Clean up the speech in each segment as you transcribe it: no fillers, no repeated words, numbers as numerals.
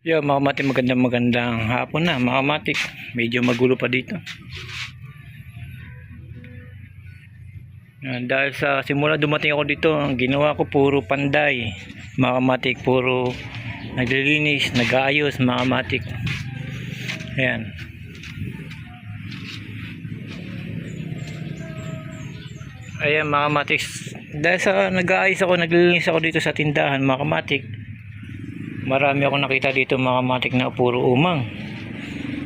Yo, mga matik, magandang hapon na mga matik. Medyo magulo pa dito. Dahil sa simula dumating ako dito, ang ginawa ko puro panday. Mga matik, puro naglilinis, nag-aayos mga matik. Ayan. Ayan mga matik. Dahil sa nag-aayos ako, naglilinis ako dito sa tindahan mga matik. Marami ako nakita dito mga matik na puro umang.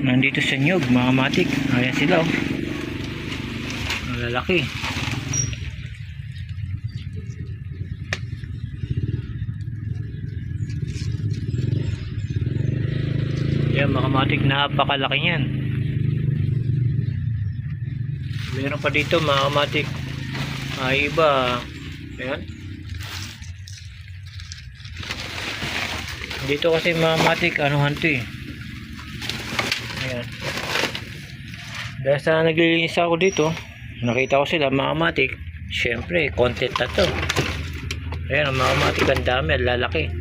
Nandito sa nyug mga matik. Ayan sila oh. Ang lalaki. Ayan mga matik, napakalaki yan. Meron pa dito mga matik. Ay iba. Ayan. Dito kasi mga matik, anuhan to eh. Ayan. Dahil sa naglilinis ako dito, nakita ko sila mga matik. Siyempre, content na to. Ayan, mga matik, ang dami, ang lalaki.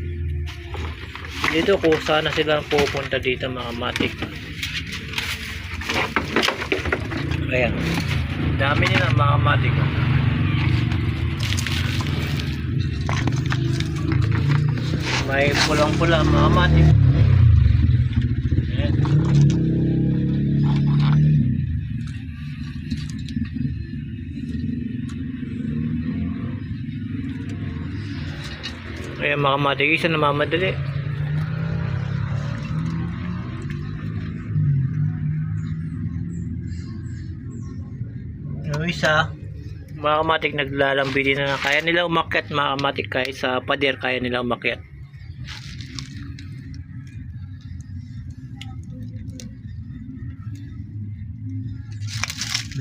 Dito kung sana sila pupunta dito mga matik. Ayan. Dami nila mga matik. May pulang-pula mga matik. Ayan. Ayan mga matik, isa namamadali. Yung isa mga matik naglalambi din na kaya nila umakyat mga matik, kahit sa pader kaya nila umakyat.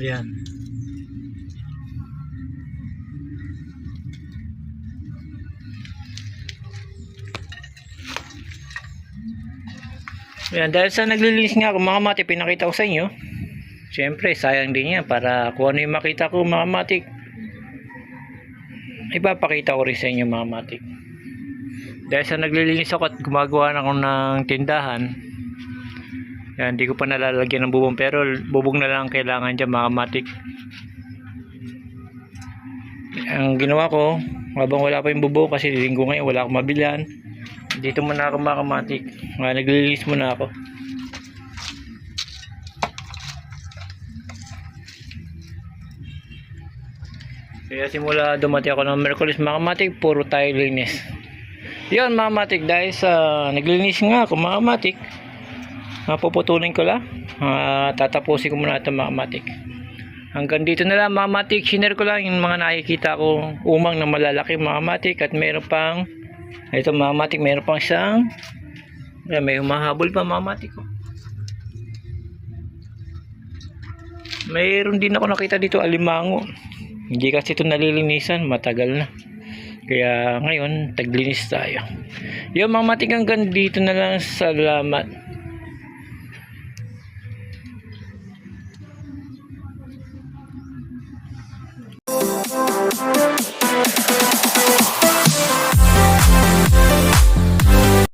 Ayan. Ayan, dahil sa naglilinis nga ako mga matik, pinakita ko sa inyo. Siyempre, sayang din yan para kung ano yung makita ko mga matik, ipapakita ko rin sa inyo mga matik. Dahil sa naglilinis ako at gumagawa na ako ng tindahan, yan, hindi ko pa nalalagyan ng bubong, pero bubong na lang kailangan dyan mga matik. Ang ginawa ko, habang wala pa yung bubong kasi linggo ngayon, wala akong mabilhan, dito muna ako mga matik. Naglilinis muna ako. Kaya simula dumating ako ng Merkulis mga matik, puro tayo linis. Yun mga matik, dahil sa naglinis nga ako mga matik, puputulin ko lang, tatapusin ko muna ito mga matik. Hanggang dito na lang mga matik, share ko lang yung mga nakikita ko umang na malalaki mga matik. At meron pang ito mga matik, meron pang isang may humahabol pa mga matik. Mayroon din ako nakita dito alimango. Hindi kasi ito nalilinisan, matagal na. Kaya ngayon, taglinis tayo. Yung mga matik, hanggang dito na lang. Salamat.